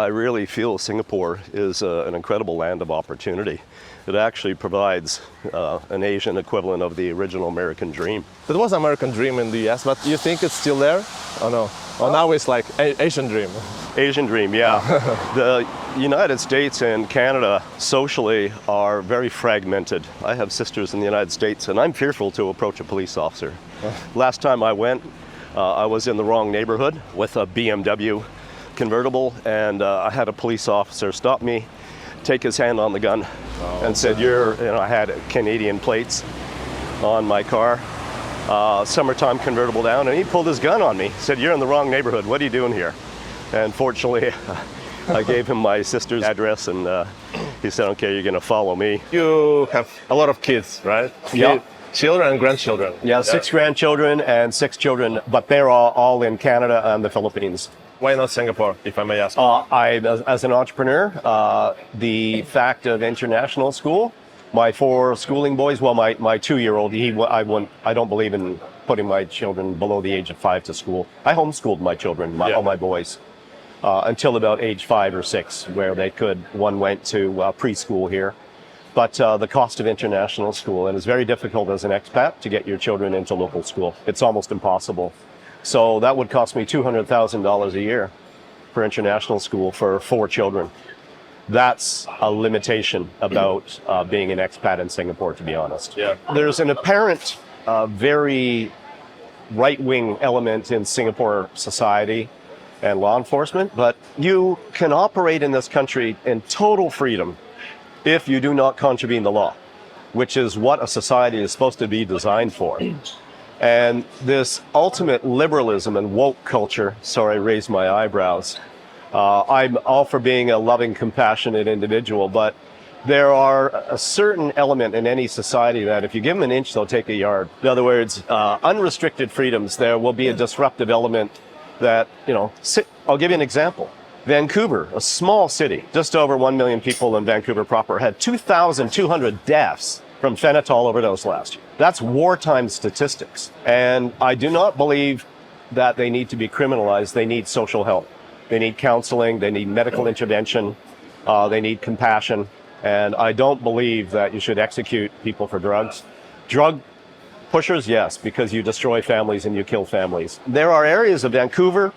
I really feel Singapore is an incredible land of opportunity. It actually provides an Asian equivalent of the original American dream. It was American dream in the US, but you think it's still there? Oh no. Oh, now it's like Asian dream. Asian dream, yeah. The United States and Canada socially are very fragmented. I have sisters in the United States and I'm fearful to approach a police officer. Last time I went, I was in the wrong neighborhood with a BMW convertible, and I had a police officer stop me, take his hand on the gun, and said, I had Canadian plates on my car, summertime convertible down, and he pulled his gun on me, said, "You're in the wrong neighborhood, what are you doing here?" And fortunately, I gave him my sister's address, and he said, "Okay, you're gonna follow me." You have a lot of kids, right? Yeah. Children and grandchildren. Yeah, 6 grandchildren and 6 children, but they're all in Canada and the Philippines. Why not Singapore, if I may ask? As an entrepreneur, the fact of international school, my 4 schooling boys, well, my 2-year-old, I don't believe in putting my children below the age of 5 to school. I homeschooled my children, all my boys, until about age 5 or 6, where one went to preschool here. But the cost of international school, and it's very difficult as an expat to get your children into local school. It's almost impossible. So that would cost me $200,000 a year for international school for 4 children. That's a limitation about being an expat in Singapore, to be honest. Yeah. There's an apparent, very right-wing element in Singapore society and law enforcement, but you can operate in this country in total freedom if you do not contravene the law, which is what a society is supposed to be designed for. And this ultimate liberalism and woke culture, sorry, I raised my eyebrows. I'm all for being a loving, compassionate individual, but there are a certain element in any society that if you give them an inch, they'll take a yard. In other words, unrestricted freedoms, there will be a disruptive element that, I'll give you an example. Vancouver, a small city, just over 1 million people in Vancouver proper, had 2,200 deaths from fentanyl overdose last year. That's wartime statistics. And I do not believe that they need to be criminalized. They need social help. They need counseling. They need medical intervention. They need compassion. And I don't believe that you should execute people for drugs. Drug pushers, yes, because you destroy families and you kill families. There are areas of Vancouver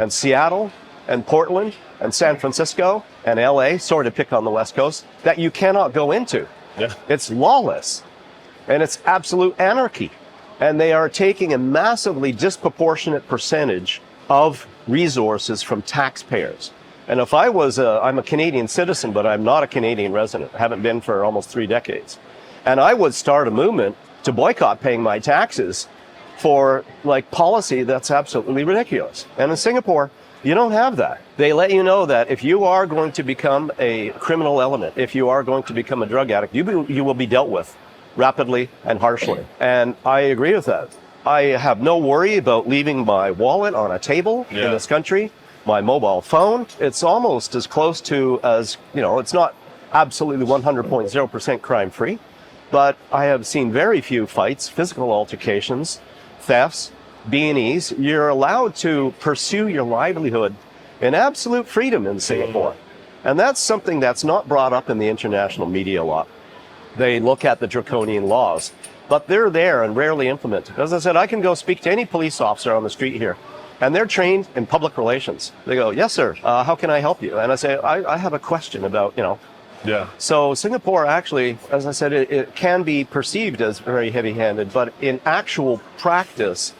and Seattle and Portland and San Francisco and LA, sorry to pick on the West Coast, that you cannot go into. Yeah. It's lawless and it's absolute anarchy. And they are taking a massively disproportionate percentage of resources from taxpayers. And if I'm a Canadian citizen, but I'm not a Canadian resident, I haven't been for almost 3 decades. And I would start a movement to boycott paying my taxes for policy that's absolutely ridiculous. And in Singapore, you don't have that. They let you know that if you are going to become a criminal element, if you are going to become a drug addict, you will be dealt with rapidly and harshly. And I agree with that. I have no worry about leaving my wallet on a table in this country, my mobile phone. It's almost as close to as, it's not absolutely 100.0% crime free, but I have seen very few fights, physical altercations, thefts, B&Es. You're allowed to pursue your livelihood in absolute freedom in Singapore. And that's something that's not brought up in the international media a lot. They look at the draconian laws, but they're there and rarely implemented. As I said, I can go speak to any police officer on the street here, and they're trained in public relations. They go, "Yes, sir, how can I help you?" And I say, I have a question about, Yeah. So Singapore actually, as I said, it can be perceived as very heavy-handed, but in actual practice,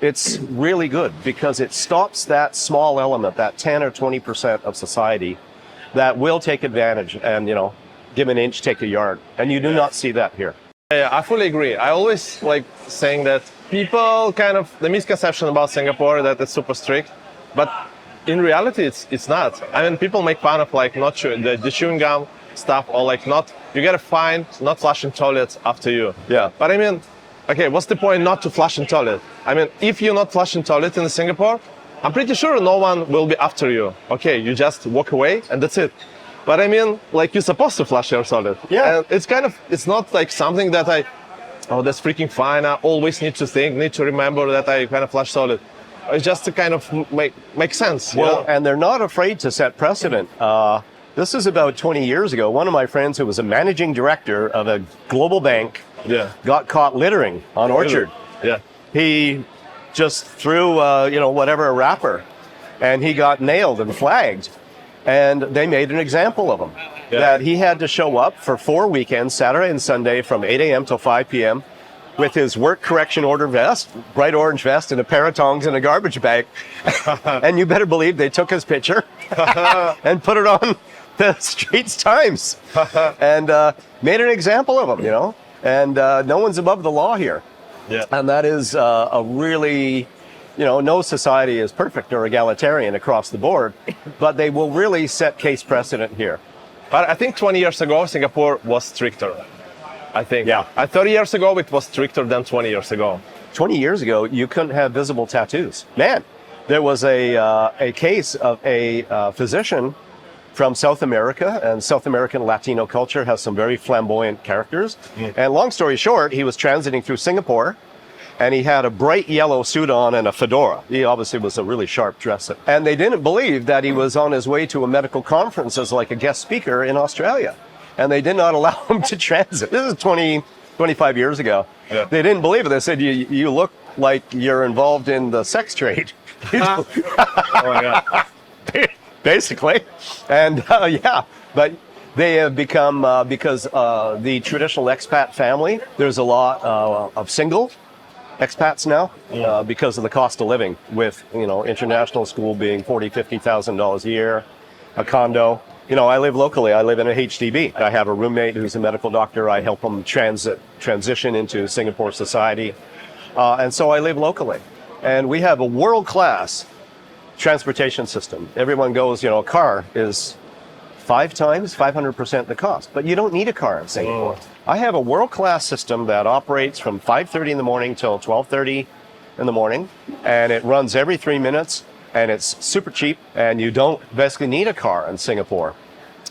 it's really good because it stops that small element, that 10 or 20% of society that will take advantage and, give an inch, take a yard. And you do not see that here. Yeah, I fully agree. I always like saying that people the misconception about Singapore that it's super strict, but in reality, it's not. I mean, people make fun of not the chewing gum stuff or you get a fine not flushing toilets after you. Yeah. But I mean, okay, what's the point not to flush in toilet? I mean, if you're not flushing toilet in Singapore, I'm pretty sure no one will be after you. Okay, you just walk away and that's it. But I mean, you're supposed to flush your toilet. Yeah. And it's not something that that's freaking fine. I always need to remember that I flush toilet. It's just to kind of make sense. Well, and they're not afraid to set precedent. This is about 20 years ago. One of my friends who was a managing director of a global bank got caught littering on Orchard. Yeah. He just threw, whatever, a wrapper, and he got nailed and flagged. And they made an example of him. Yeah. That he had to show up for 4 weekends, Saturday and Sunday, from 8 a.m. till 5 p.m. with his work correction order vest, bright orange vest, and a pair of tongs and a garbage bag. And you better believe they took his picture and put it on the Straits Times and made an example of him, And no one's above the law here. Yeah. And that is a really, no society is perfect or egalitarian across the board, but they will really set case precedent here. But I think 20 years ago, Singapore was stricter. I think. Yeah. 30 years ago, it was stricter than 20 years ago. 20 years ago, you couldn't have visible tattoos. Man, there was a case of a physician from South America, and South American Latino culture has some very flamboyant characters. And long story short, he was transiting through Singapore, and he had a bright yellow suit on and a fedora. He obviously was a really sharp dresser. And they didn't believe that he was on his way to a medical conference as like a guest speaker in Australia. And they did not allow him to transit. This is 25 years ago. Yeah. They didn't believe it. They said, you look like you're involved in the sex trade. Oh my God. Basically. And but they have become, because the traditional expat family, there's a lot of single expats now because of the cost of living, with international school being $40,000-$50,000 a year, a condo. I live locally. I live in a HDB. I have a roommate who's a medical doctor. I help him transition into Singapore society, and so I live locally. And we have a world-class transportation system. Everyone goes, a car is 500% the cost, but you don't need a car in Singapore. I have a world-class system that operates from 5:30 in the morning till 12:30 in the morning, and it runs every 3 minutes, and it's super cheap, and you don't basically need a car in Singapore.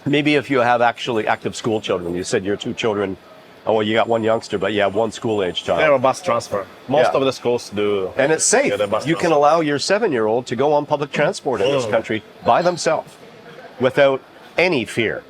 Maybe if you have actually active school children. You said your 2 children, you got 1 youngster, but you have 1 school-age child. They have a bus transfer. Most of the schools do. And it's safe. You can allow your 7-year-old to go on public transport in this country by themselves without any fear.